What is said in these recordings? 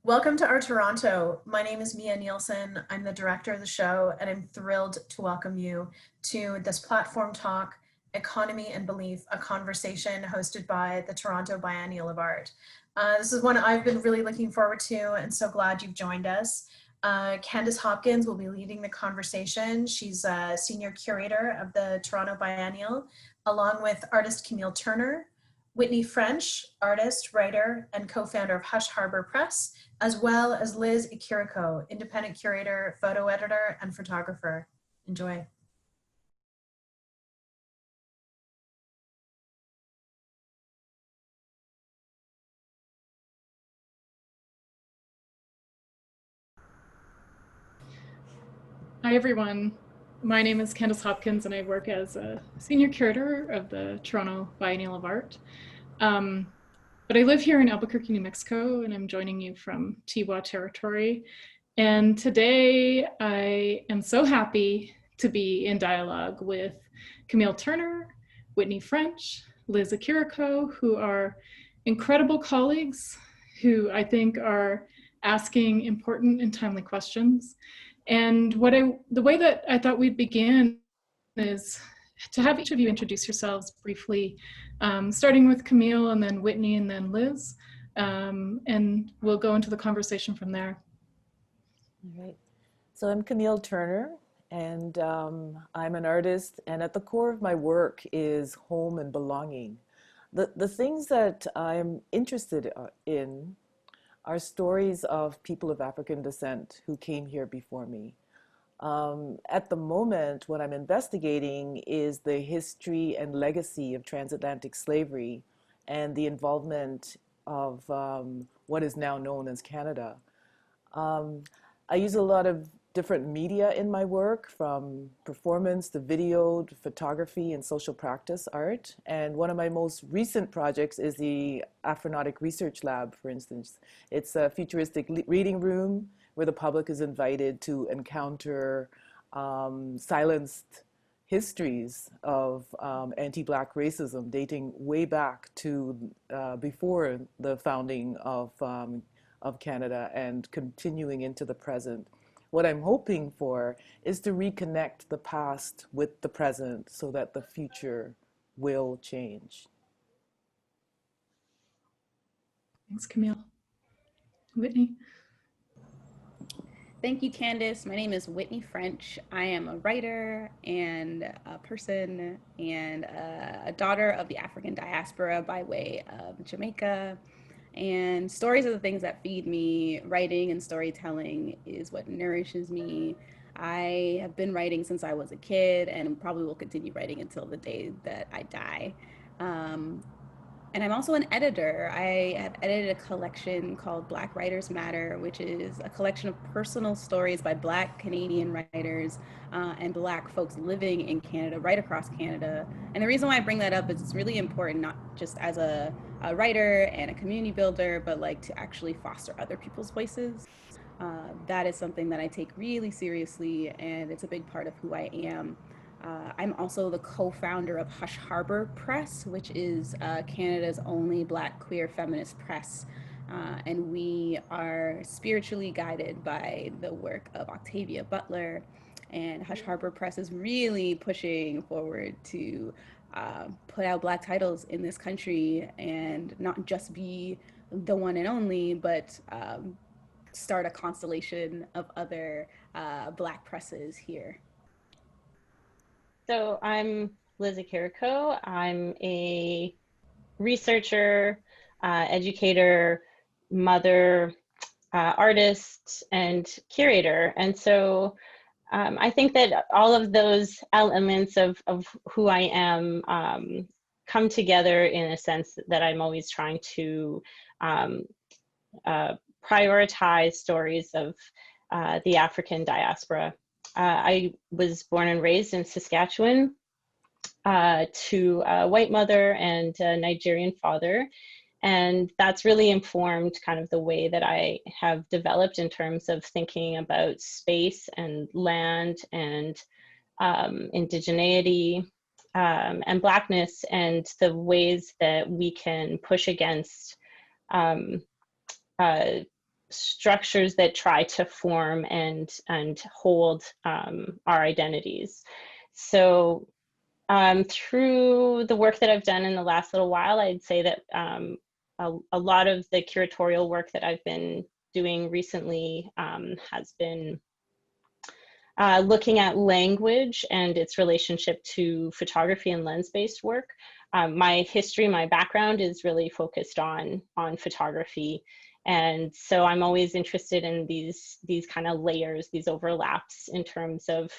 Welcome to Art Toronto. My name is Mia Nielsen. I'm the director of the show, and I'm thrilled to welcome you to this platform talk, Economy and Belief, a conversation hosted by the Toronto Biennial of Art. This is one I've been really looking forward to and so glad you've joined us. Candace Hopkins will be leading the conversation. She's a senior curator of the Toronto Biennial, along with artist Camille Turner, Whitney French, artist, writer, and co-founder of Hush Harbor Press, as well as Liz Ikiriko, independent curator, photo editor, and photographer. Enjoy. Hi, everyone. My name is Candace Hopkins, and I work as a senior curator of the Toronto Biennial of Art. But I live here in Albuquerque, New Mexico, and I'm joining you from Tiwa territory. And today I am so happy to be in dialogue with Camille Turner, Whitney French, Liz Ikiriko, who are incredible colleagues who I think are asking important and timely questions. And the way that I thought we'd begin is to have each of you introduce yourselves briefly, starting with Camille and then Whitney and then Liz, and we'll go into the conversation from there. All right. So I'm Camille Turner, and I'm an artist, and at the core of my work is home and belonging. The things that I'm interested in are stories of people of African descent who came here before me. At the moment, what I'm investigating is the history and legacy of transatlantic slavery and the involvement of what is now known as Canada. I use a lot of different media in my work, from performance to video to photography and social practice art. And one of my most recent projects is the Aphronotic Research Lab, for instance. It's a futuristic reading room where the public is invited to encounter silenced histories of anti-Black racism dating way back to before the founding of Canada and continuing into the present. What I'm hoping for is to reconnect the past with the present so that the future will change. Thanks, Camille. Whitney? Thank you, Candace. My name is Whitney French. I am a writer and a person and a daughter of the African diaspora by way of Jamaica. And stories are the things that feed me. Writing and storytelling is what nourishes me. I have been writing since I was a kid and probably will continue writing until the day that I die. And I'm also an editor. I have edited a collection called Black Writers Matter, which is a collection of personal stories by Black Canadian writers and Black folks living in Canada, right across Canada. And the reason why I bring that up is it's really important, not just as a writer and a community builder, but like to actually foster other people's voices. That is something that I take really seriously, and it's a big part of who I am. I'm also the co-founder of Hush Harbor Press, which is Canada's only Black queer feminist press. And we are spiritually guided by the work of Octavia Butler. And Hush Harbor Press is really pushing forward to put out Black titles in this country and not just be the one and only, but start a constellation of other Black presses here. So I'm Liz Ikiriko. I'm a researcher, educator, mother, artist, and curator. And so I think that all of those elements of who I am come together in a sense that I'm always trying to prioritize stories of the African diaspora. I was born and raised in Saskatchewan to a white mother and a Nigerian father. And that's really informed kind of the way that I have developed in terms of thinking about space and land and indigeneity and Blackness, and the ways that we can push against structures that try to form and hold our identities. So through the work that I've done in the last little while, I'd say that a lot of the curatorial work that I've been doing recently has been looking at language and its relationship to photography and lens-based work. My history, my background is really focused on photography. And so I'm always interested in these kind of layers, these overlaps in terms of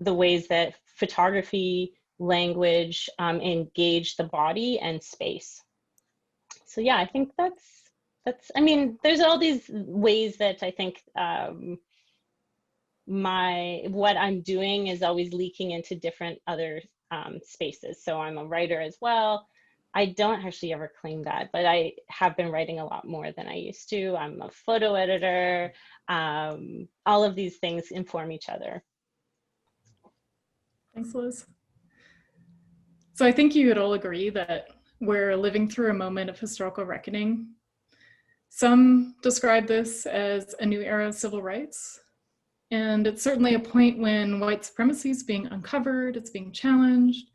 the ways that photography, language engage the body and space. So yeah, I think that's, I mean, there's all these ways that I think what I'm doing is always leaking into different other spaces. So I'm a writer as well. I don't actually ever claim that, but I have been writing a lot more than I used to. I'm a photo editor. All of these things inform each other. Thanks, Liz. So I think you would all agree that we're living through a moment of historical reckoning. Some describe this as a new era of civil rights. And it's certainly a point when white supremacy is being uncovered, it's being challenged,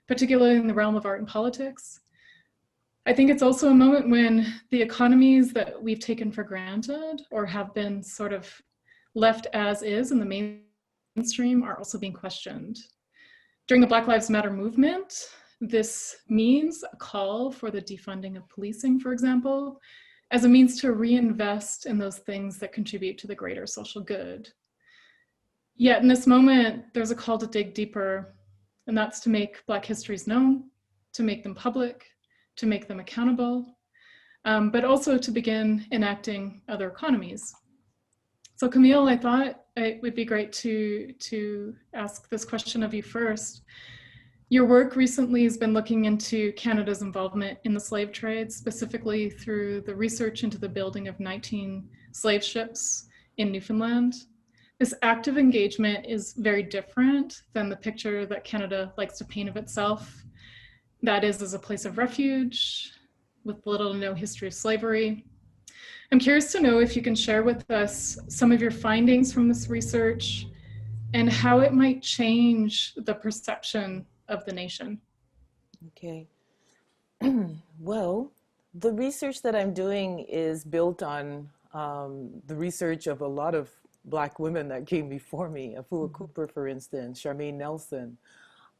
particularly in the realm of art and politics. I think it's also a moment when the economies that we've taken for granted or have been sort of left as is in the mainstream are also being questioned. During the Black Lives Matter movement, this means a call for the defunding of policing, for example, as a means to reinvest in those things that contribute to the greater social good. Yet in this moment, there's a call to dig deeper, and that's to make Black histories known, to make them public, to make them accountable, but also to begin enacting other economies. So Camille, I thought it would be great to ask this question of you first. Your work recently has been looking into Canada's involvement in the slave trade, specifically through the research into the building of 19 slave ships in Newfoundland. This active engagement is very different than the picture that Canada likes to paint of itself. That is as a place of refuge with little to no history of slavery. I'm curious to know if you can share with us some of your findings from this research and how it might change the perception of the nation. Okay. Well, the research that I'm doing is built on the research of a lot of Black women that came before me. Afua Cooper, for instance, Charmaine Nelson.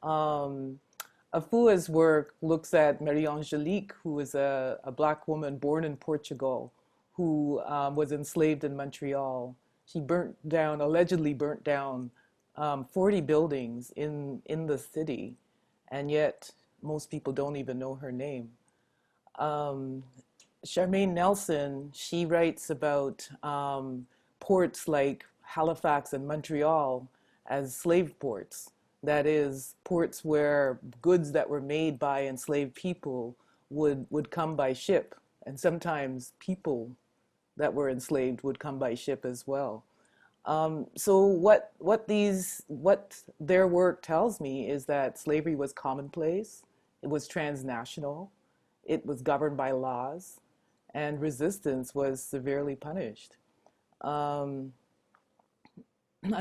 Afua's work looks at Marie Angelique, who is a Black woman born in Portugal, who was enslaved in Montreal. She allegedly burnt down 40 buildings in the city, and yet most people don't even know her name. Charmaine Nelson, she writes about ports like Halifax and Montreal as slave ports. That is, ports where goods that were made by enslaved people would come by ship, and sometimes people that were enslaved would come by ship as well. So what their work tells me is that slavery was commonplace, it was transnational, it was governed by laws, and resistance was severely punished. I'm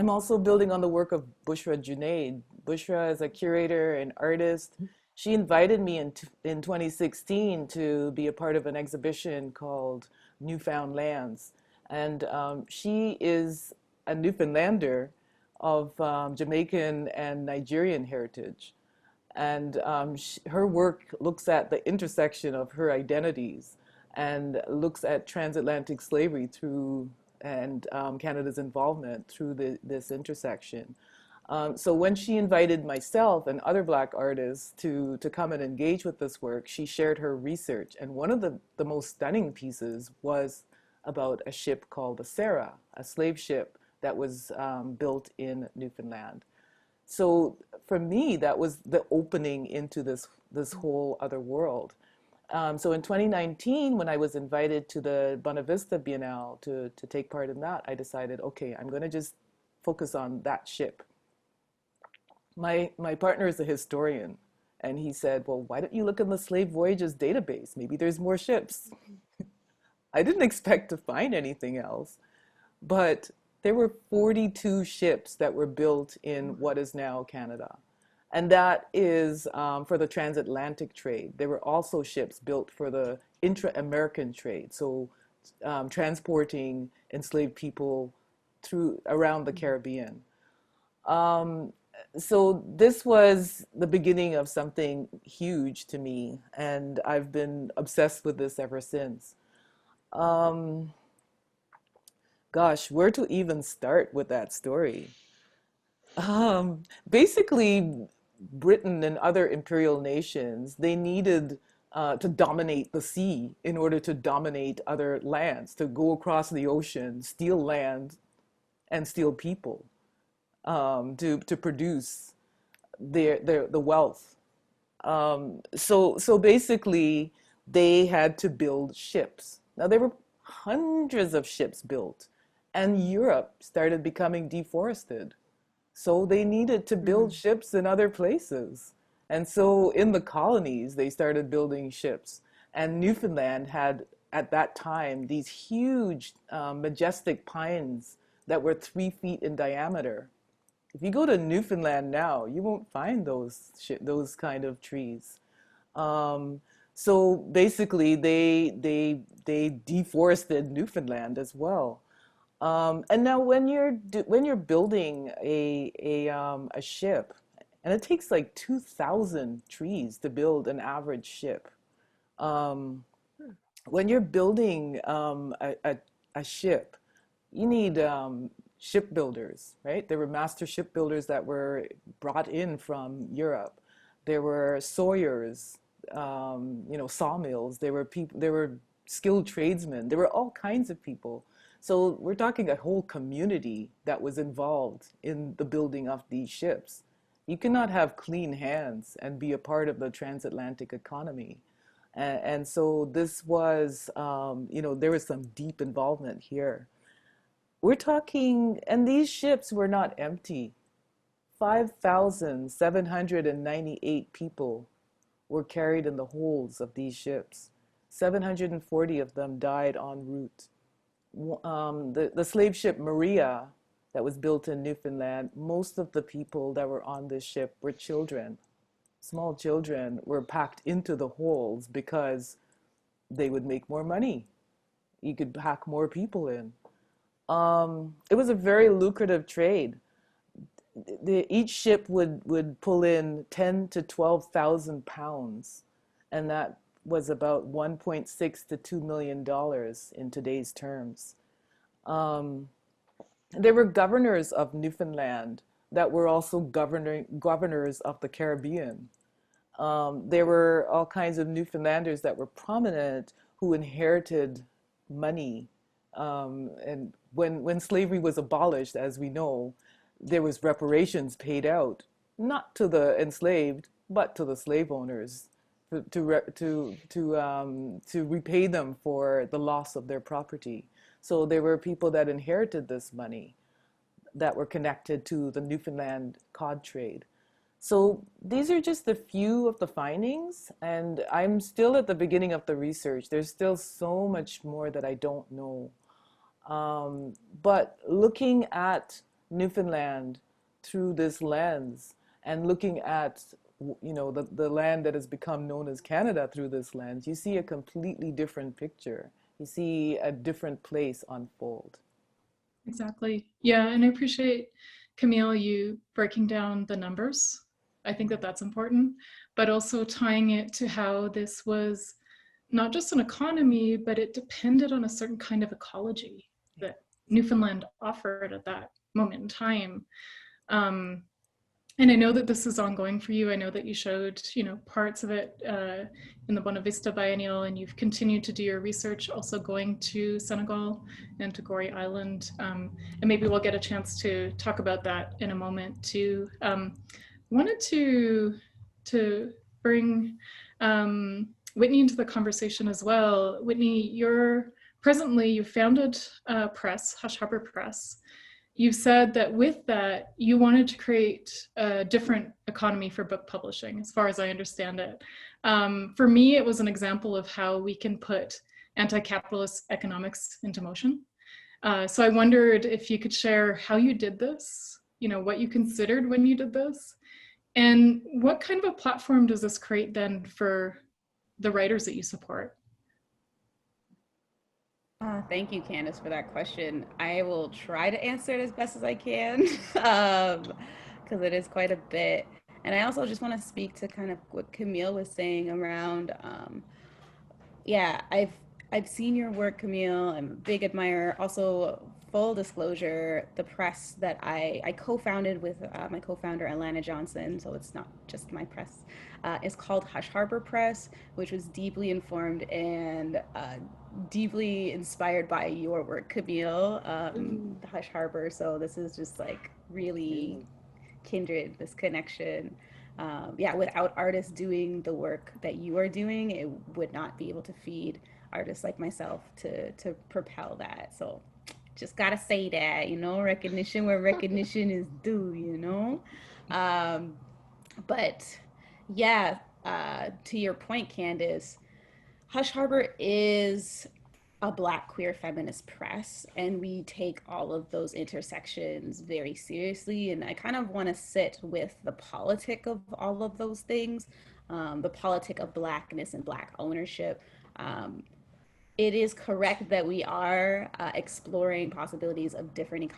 also building on the work of Bushra Junaid. Bushra is a curator and artist. She invited me in 2016 to be a part of an exhibition called Newfound Lands. And she is a Newfoundlander of Jamaican and Nigerian heritage. And her work looks at the intersection of her identities and looks at transatlantic slavery and Canada's involvement through this intersection. So when she invited myself and other Black artists to come and engage with this work, she shared her research. And one of the most stunning pieces was about a ship called the Sarah, a slave ship that was built in Newfoundland. So for me, that was the opening into this whole other world. So in 2019, when I was invited to the Buena Vista Biennial to take part in that, I decided, okay, I'm going to just focus on that ship. My partner is a historian, and he said, well, why don't you look in the slave voyages database? Maybe there's more ships. I didn't expect to find anything else, but there were 42 ships that were built in what is now Canada. And that is for the transatlantic trade. There were also ships built for the intra-American trade, so transporting enslaved people through around the Caribbean. Um, so this was the beginning of something huge to me, and I've been obsessed with this ever since. Um, Gosh, where to even start with that story? Basically, Britain and other imperial nations, they needed to dominate the sea in order to dominate other lands, to go across the ocean, steal land, and steal people, to produce the wealth. So basically, they had to build ships. Now, there were hundreds of ships built, and Europe started becoming deforested. So they needed to build ships in other places. And so in the colonies, they started building ships. And Newfoundland had, at that time, these huge, majestic pines that were 3 feet in diameter. If you go to Newfoundland now, you won't find those kind of trees. Um, so basically, they deforested Newfoundland as well. And now, when you're building a ship, and it takes like 2,000 trees to build an average ship. Um, when you're building a ship, you need shipbuilders, right? There were master shipbuilders that were brought in from Europe. There were sawyers, sawmills. There were people. There were skilled tradesmen. There were all kinds of people. So we're talking a whole community that was involved in the building of these ships. You cannot have clean hands and be a part of the transatlantic economy. And so this was, there was some deep involvement here. We're talking, and these ships were not empty. 5,798 people were carried in the holds of these ships. 740 of them died en route. The slave ship Maria that was built in Newfoundland, most of the people that were on this ship were children. Small children were packed into the holds because they would make more money. You could pack more people in. It was a very lucrative trade. Each ship would pull in 10 to 12,000 pounds, and that was about 1.6 to $2 million in today's terms. There were governors of Newfoundland that were also governors of the Caribbean. There were all kinds of Newfoundlanders that were prominent who inherited money. And when slavery was abolished, as we know, there was reparations paid out, not to the enslaved, but to the slave owners to repay them for the loss of their property. So there were people that inherited this money that were connected to the Newfoundland cod trade. So these are just a few of the findings, and I'm still at the beginning of the research. There's still so much more that I don't know. But looking at Newfoundland through this lens and looking at the land that has become known as Canada through this lens, you see a completely different picture. You see a different place unfold. Exactly. Yeah, and I appreciate, Camille, you breaking down the numbers. I think that that's important, but also tying it to how this was not just an economy, but it depended on a certain kind of ecology that Newfoundland offered at that moment in time. And I know that this is ongoing for you. I know that you showed, parts of it in the Bona Vista Biennial, and you've continued to do your research, also going to Senegal and to Gorée Island. And maybe we'll get a chance to talk about that in a moment too. Wanted to bring Whitney into the conversation as well. Whitney, you founded a press, Hush Harbor Press. You've said that with that, you wanted to create a different economy for book publishing, as far as I understand it. For me, it was an example of how we can put anti-capitalist economics into motion. So I wondered if you could share how you did this, what you considered when you did this, and what kind of a platform does this create then for the writers that you support? Thank you, Candace, for that question. I will try to answer it as best as I can, because it is quite a bit. And I also just want to speak to kind of what Camille was saying around, yeah, I've seen your work, Camille. I'm a big admirer. Also, full disclosure, the press that I co-founded with my co-founder Alana Johnson, so it's not just my press, is called Hush Harbor Press, which was deeply informed and deeply inspired by your work, Camille, Hush Harbor. So this is just like really kindred, this connection. Yeah, without artists doing the work that you are doing, it would not be able to feed artists like myself to propel that. So just gotta say that, recognition where recognition is due, Um, but yeah, to your point, Candace, Hush Harbor is a Black queer feminist press, and we take all of those intersections very seriously. And I kind of want to sit with the politic of all of those things, the politic of Blackness and Black ownership. It is correct that we are exploring possibilities of different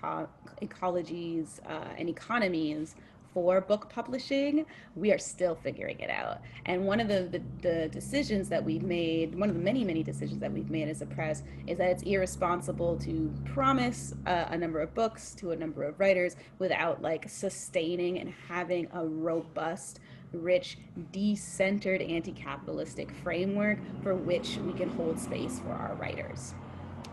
ecologies and economies for book publishing. We are still figuring it out. And one of the decisions that we've made, one of the many, many decisions that we've made as a press, is that it's irresponsible to promise a number of books to a number of writers without like sustaining and having a robust, rich, decentered, anti-capitalistic framework for which we can hold space for our writers.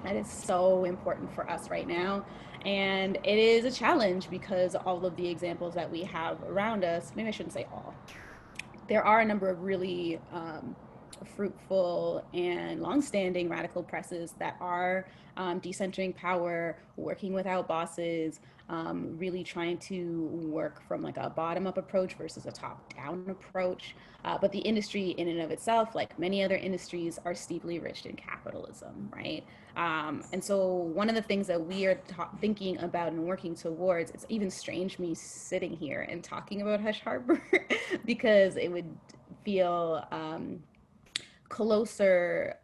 That is so important for us right now. And it is a challenge because all of the examples that we have around us, maybe I shouldn't say all, there are a number of really fruitful and longstanding radical presses that are decentering power, working without bosses, really trying to work from like a bottom-up approach versus a top-down approach. But the industry in and of itself, like many other industries, are steeply rich in capitalism, right? And so one of the things that we are thinking about and working towards, it's even strange me sitting here and talking about Hush Harbor because it would feel closer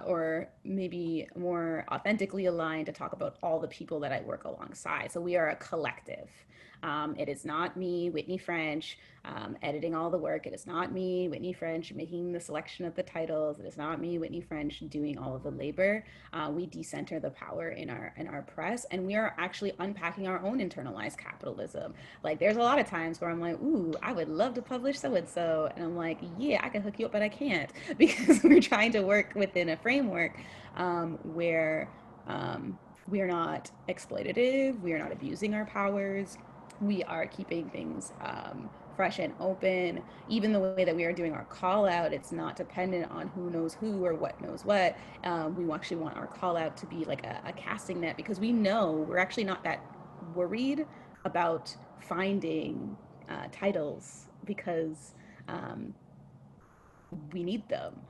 or maybe more authentically aligned to talk about all the people that I work alongside. So we are a collective. It is not me, Whitney French, editing all the work. It is not me, Whitney French, making the selection of the titles. It is not me, Whitney French, doing all of the labor. We decenter the power in our press, and we are actually unpacking our own internalized capitalism. Like there's a lot of times where I'm like, ooh, I would love to publish so and so, and I'm like, yeah, I can hook you up, but I can't because we're trying to work within a framework where we are not exploitative, we are not abusing our powers, we are keeping things fresh and open. Even the way that we are doing our call out, it's not dependent on who knows who or what knows what. We actually want our call out to be like a casting net because we know we're actually not that worried about finding titles because we need them.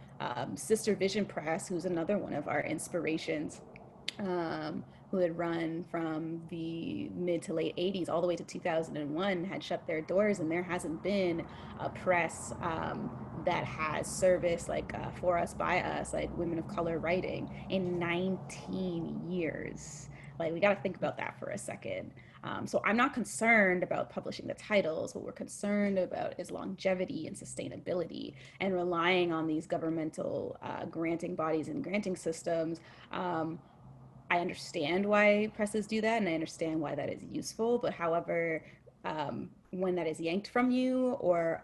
Sister Vision Press, who's another one of our inspirations, who had run from the mid to late 80s all the way to 2001, had shut their doors, and there hasn't been a press that has service like for us, by us, like women of color writing in 19 years. Like we got to think about that for a second. So I'm not concerned about publishing the titles. What we're concerned about is longevity and sustainability and relying on these governmental granting bodies and granting systems. I understand why presses do that, and I understand why that is useful. But however, when that is yanked from you, or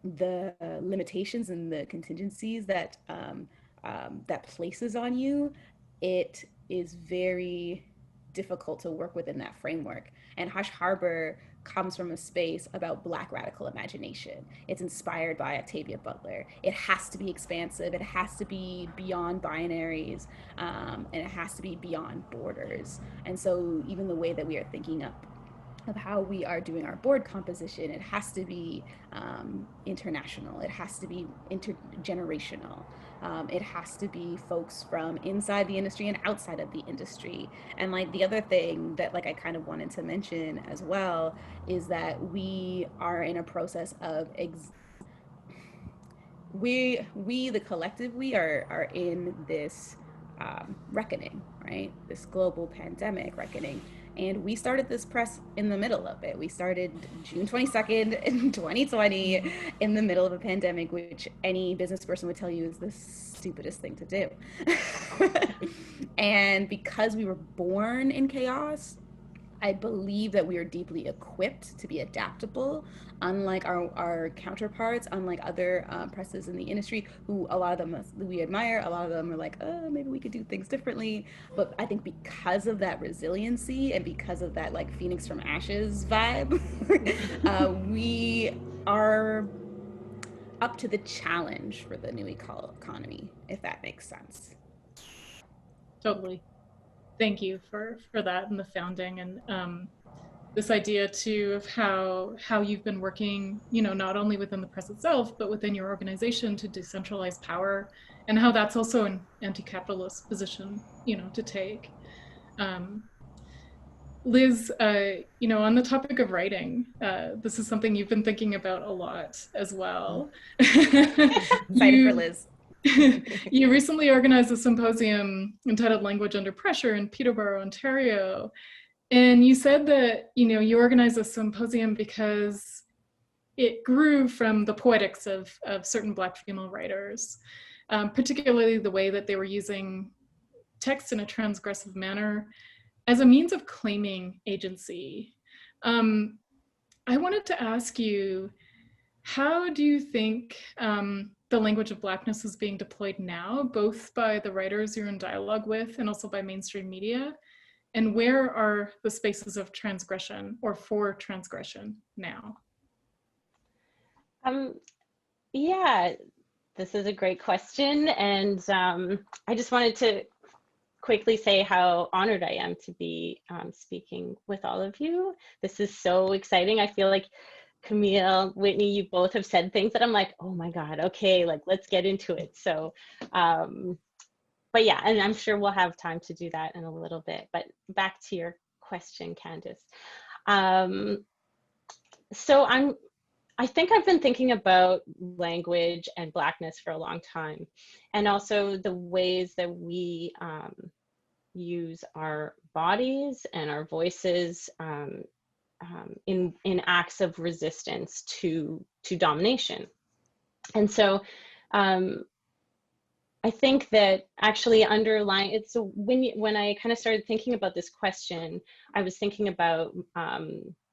the limitations and the contingencies that that places on you, it is very difficult to work within that framework. And Hush Harbor comes from a space about Black radical imagination. It's inspired by Octavia Butler. It has to be expansive. It has to be beyond binaries, and it has to be beyond borders. And so even the way that we are thinking up of how we are doing our board composition, it has to be international. It has to be intergenerational. It has to be folks from inside the industry and outside of the industry. And like the other thing that like I kind of wanted to mention as well is that we are in a process of we the collective we are in this reckoning, right? This global pandemic reckoning. And we started this press in the middle of it. We started June 22nd in 2020 in the middle of a pandemic, which any business person would tell you is the stupidest thing to do. And because we were born in chaos, I believe that we are deeply equipped to be adaptable, unlike our counterparts, unlike other presses in the industry, who a lot of them we admire. A lot of them are like, oh, maybe we could do things differently. But I think because of that resiliency and because of that like Phoenix from Ashes vibe, we are up to the challenge for the new economy, if that makes sense. Totally. Thank you for that and the founding, and this idea too of how you've been working, not only within the press itself, but within your organization to decentralize power, and how that's also an anti-capitalist position, to take. Liz, on the topic of writing, this is something you've been thinking about a lot as well. Excited for Liz. You recently organized a symposium entitled Language Under Pressure in Peterborough, Ontario. And you said that, you organized a symposium because it grew from the poetics of certain Black female writers, particularly the way that they were using text in a transgressive manner as a means of claiming agency. I wanted to ask you, how do you think the language of Blackness is being deployed now, both by the writers you're in dialogue with and also by mainstream media? And where are the spaces of transgression or for transgression now? Yeah, this is a great question. And I just wanted to quickly say how honored I am to be speaking with all of you. This is so exciting. I feel like Camille, Whitney, you both have said things that I'm like, oh my God, okay, like let's get into it. So, but yeah, and I'm sure we'll have time to do that in a little bit. But back to your question, Candace. So I think I've been thinking about language and Blackness for a long time, and also the ways that we use our bodies and our voices in acts of resistance to domination. And so I think that actually underlying it's when I kind of started thinking about this question, I was thinking about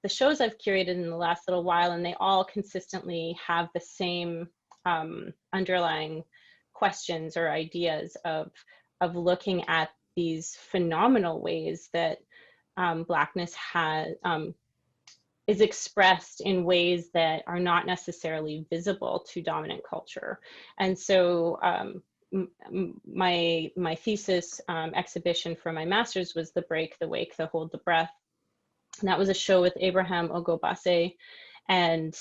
the shows I've curated in the last little while, and they all consistently have the same underlying questions or ideas of looking at these phenomenal ways that Blackness is expressed in ways that are not necessarily visible to dominant culture. And so my thesis exhibition for my master's was The Break, the Wake, the Hold, the Breath. And that was a show with Abraham Ogobase and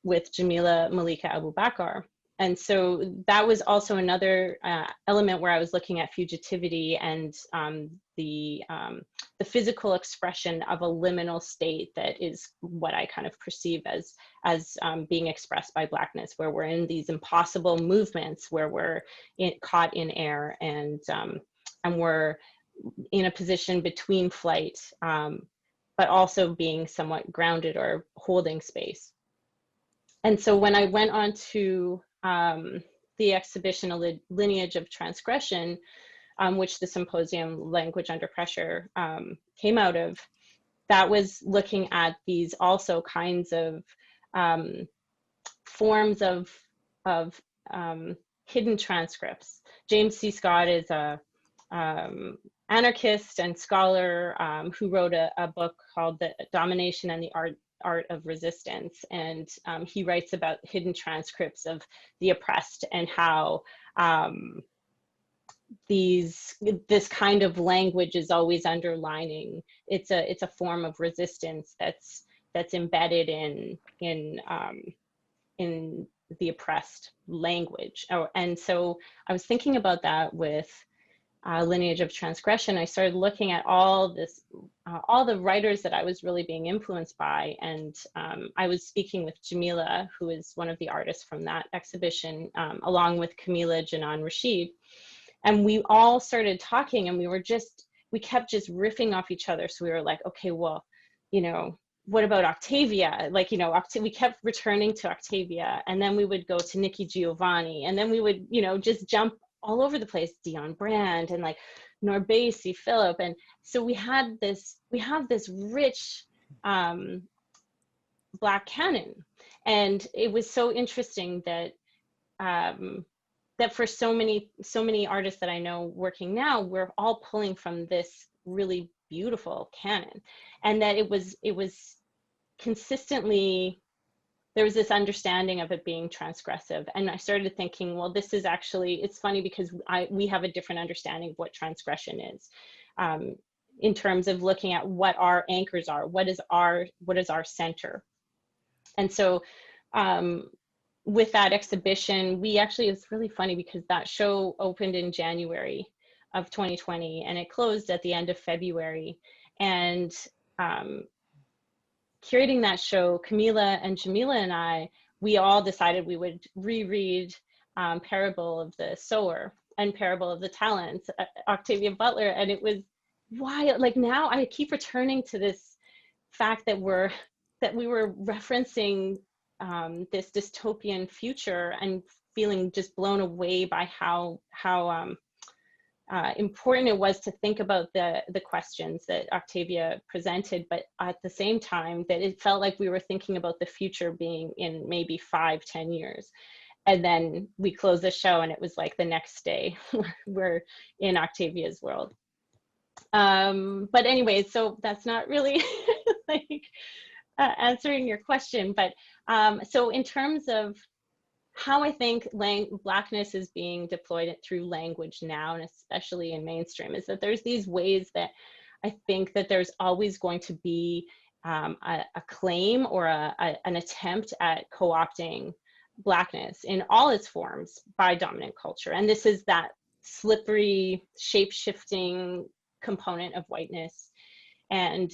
with Jamila Malika Abubakar. And so that was also another element where I was looking at fugitivity and the physical expression of a liminal state that is what I kind of perceive as being expressed by Blackness, where we're in these impossible movements, where we're caught in air and we're in a position between flight, but also being somewhat grounded or holding space. And so when I went on to the exhibition, A Lineage of Transgression, which the symposium Language Under Pressure came out of, that was looking at these also kinds of forms of hidden transcripts. James C. Scott is a anarchist and scholar who wrote a book called The Domination and the Art of Resistance, and he writes about hidden transcripts of the oppressed and how this kind of language is always underlining. It's a form of resistance that's embedded in the oppressed language. And so I was thinking about that with Lineage of Transgression. I started looking at all the writers that I was really being influenced by. And I was speaking with Jamila, who is one of the artists from that exhibition, along with Camila Janan Rashid. And we all started talking, and we kept just riffing off each other. So we were like, okay, well, what about Octavia? Like, we kept returning to Octavia, and then we would go to Nikki Giovanni, and then we would, just jump all over the place, Dion Brand and like Norbasi Philip. And so we have this rich Black canon. And it was so interesting that that for so many artists that I know working now, we're all pulling from this really beautiful canon, and that it was consistently, there was this understanding of it being transgressive. And I started thinking, well, this is actually, it's funny because we have a different understanding of what transgression is, in terms of looking at what our anchors are, what is our center. And so with that exhibition, it's really funny because that show opened in January of 2020 and it closed at the end of February. And curating that show, Camila and Jamila and we all decided we would reread Parable of the Sower and Parable of the Talents, Octavia Butler. And it was wild. Like, now I keep returning to this fact that we were referencing this dystopian future and feeling just blown away by how important it was to think about the questions that Octavia presented, but at the same time that it felt like we were thinking about the future being in maybe 5-10 years. And then we closed the show and it was like the next day we're in Octavia's world. But anyway, so that's not really like answering your question, but so in terms of how I think Blackness is being deployed through language now, and especially in mainstream, is that there's these ways that I think that there's always going to be a claim or an attempt at co-opting Blackness in all its forms by dominant culture. And this is that slippery, shape-shifting component of whiteness. And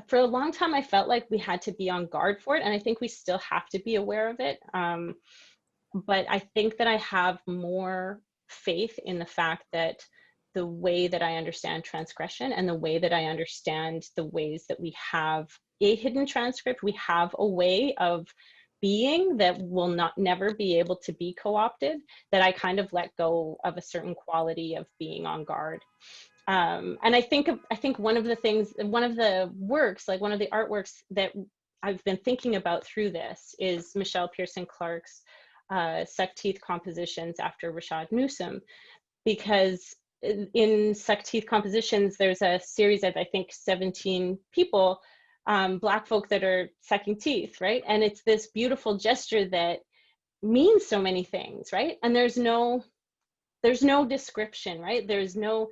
for a long time, I felt like we had to be on guard for it, and I think we still have to be aware of it. But I think that I have more faith in the fact that the way that I understand transgression and the way that I understand the ways that we have a hidden transcript, we have a way of being that will never be able to be co-opted, that I kind of let go of a certain quality of being on guard. And I think one of the works, like one of the artworks that I've been thinking about through this is Michelle Pearson Clark's Suck Teeth compositions after Rashad Newsom, because in Suck Teeth compositions, there's a series of, I think, 17 people, Black folk that are sucking teeth, right? And it's this beautiful gesture that means so many things, right? And there's no description, right? There's no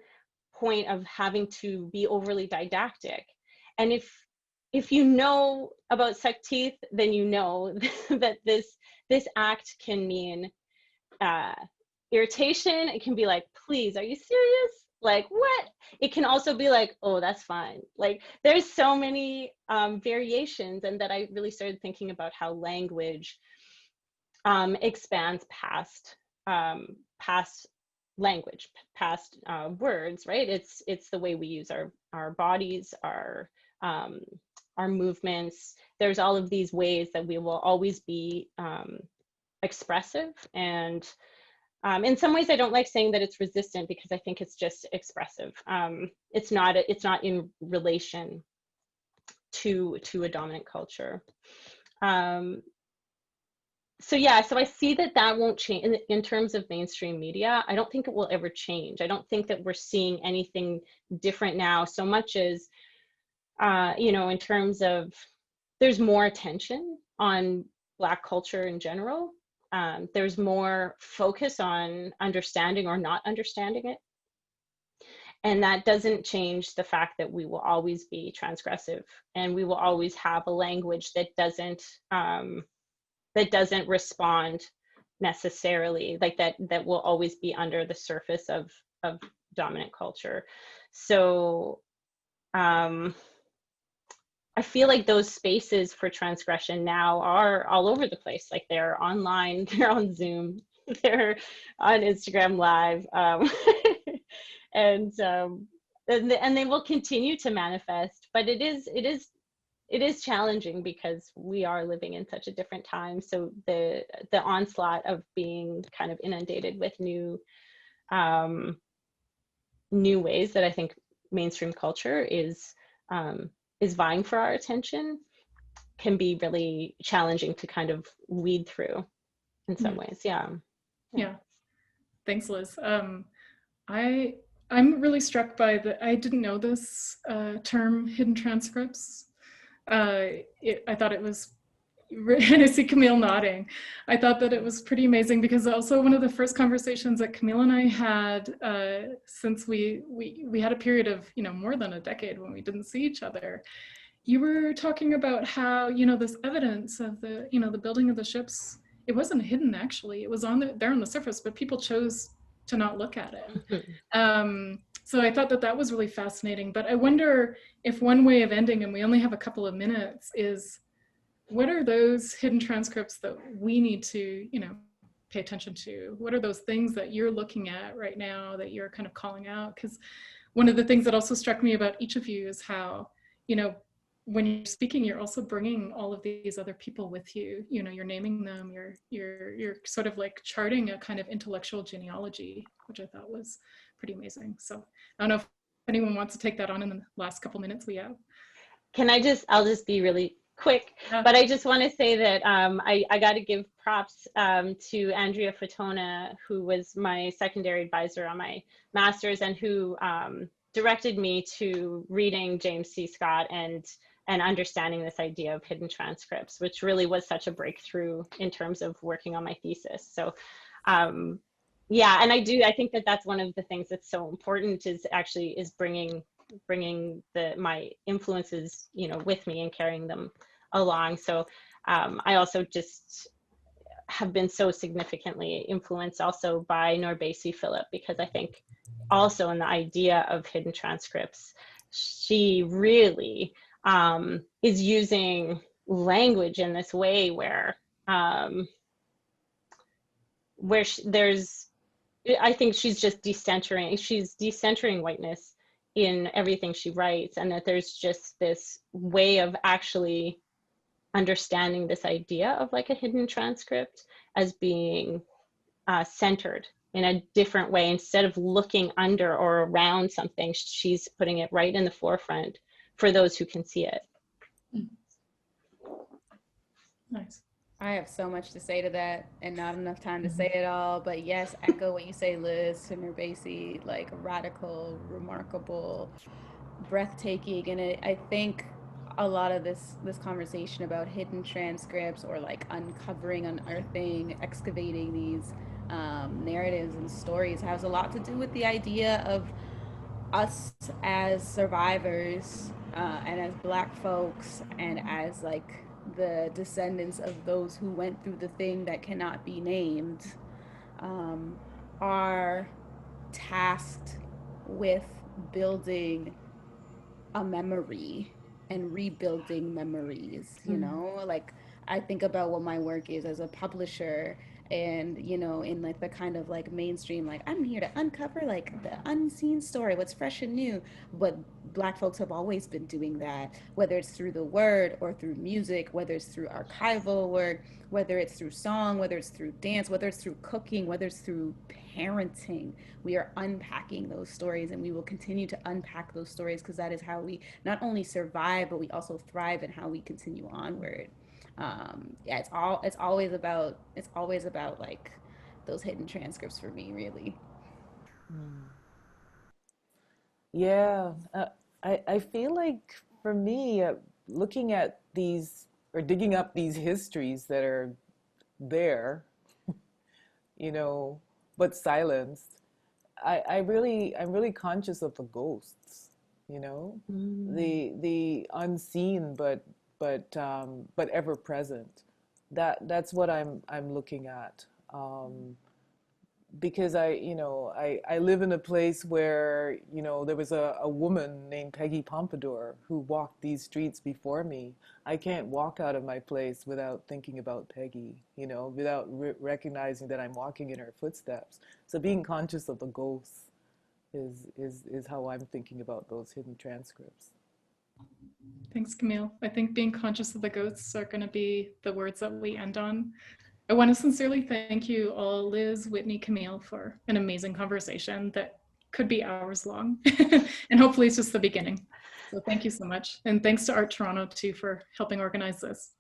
point of having to be overly didactic. And if you know about suck teeth, then you know that this act can mean irritation. It can be like, please, are you serious? Like, what? It can also be like, oh, that's fine. Like, there's so many variations, and that I really started thinking about how language expands past language, past words, right? It's the way we use our bodies, our movements. There's all of these ways that we will always be expressive, and in some ways I don't like saying that it's resistant, because I think it's just expressive. It's not in relation to a dominant culture. So I see that won't change in terms of mainstream media. I don't think it will ever change. I don't think that we're seeing anything different now, so much as, in terms of, there's more attention on Black culture in general. there's more focus on understanding or not understanding it. And that doesn't change the fact that we will always be transgressive, and we will always have a language that doesn't respond necessarily, like that will always be under the surface of dominant culture. So I feel like those spaces for transgression now are all over the place. Like they're online, they're on Zoom, they're on Instagram Live, and they will continue to manifest. But it is challenging because we are living in such a different time. So the onslaught of being kind of inundated with new ways that I think mainstream culture is vying for our attention can be really challenging to kind of weed through in some ways. Yeah. Thanks, Liz. I'm really struck by I didn't know this term, hidden transcripts. I thought it was, and I see Camille nodding. I thought that it was pretty amazing because also one of the first conversations that Camille and I had since we had a period of, more than a decade when we didn't see each other. You were talking about how, this evidence of the, the building of the ships, it wasn't hidden actually. It was there on the surface, but people chose to not look at it. So I thought that was really fascinating. But I wonder if one way of ending, and we only have a couple of minutes, is what are those hidden transcripts that we need to, pay attention to? What are those things that you're looking at right now that you're kind of calling out? Because one of the things that also struck me about each of you is how, when you're speaking, you're also bringing all of these other people with you. You're naming them. You're sort of like charting a kind of intellectual genealogy, which I thought was pretty amazing. So I don't know if anyone wants to take that on in the last couple minutes we have. I'll just be really quick, but I just want to say that I got to give props to Andrea Fatona, who was my secondary advisor on my master's and who directed me to reading James C. Scott and understanding this idea of hidden transcripts, which really was such a breakthrough in terms of working on my thesis. So yeah, and I think that that's one of the things that's so important is bringing my influences, with me and carrying them along. So I also just have been so significantly influenced also by Norbesi Philip, because I think also in the idea of hidden transcripts, she really is using language in this way where I think she's just decentering whiteness in everything she writes, and that there's just this way of actually understanding this idea of like a hidden transcript as being centered in a different way. Instead of looking under or around something, she's putting it right in the forefront for those who can see it. Nice. I have so much to say to that and not enough time to say it all, but yes, echo what you say, Liz, to Nurbasi, like radical, remarkable, breathtaking. And I think a lot of this conversation about hidden transcripts or like uncovering, unearthing, excavating these narratives and stories has a lot to do with the idea of us as survivors and as Black folks and as like the descendants of those who went through the thing that cannot be named are tasked with building a memory and rebuilding memories, like I think about what my work is as a publisher, and in like the kind of like mainstream, like I'm here to uncover like the unseen story, what's fresh and new. But Black folks have always been doing that, whether it's through the word or through music, whether it's through archival work, whether it's through song, whether it's through dance, whether it's through cooking, whether it's through parenting. We are unpacking those stories, and we will continue to unpack those stories because that is how we not only survive, but we also thrive, and how we continue onward. Yeah, it's always about like those hidden transcripts for me, really. Yeah, I feel like for me, looking at these or digging up these histories that are there you know, but silenced. I'm really conscious of the ghosts, you know, the unseen but ever present. That's what I'm looking at. Because I live in a place where, you know, there was a woman named Peggy Pompadour who walked these streets before me. I can't walk out of my place without thinking about Peggy, you know, without recognizing that I'm walking in her footsteps. So being conscious of the ghosts is how I'm thinking about those hidden transcripts. Thanks, Camille. I think being conscious of the ghosts are going to be the words that we end on. I want to sincerely thank you all, Liz, Whitney, Camille, for an amazing conversation that could be hours long. And hopefully it's just the beginning. So thank you so much. And thanks to Art Toronto too for helping organize this.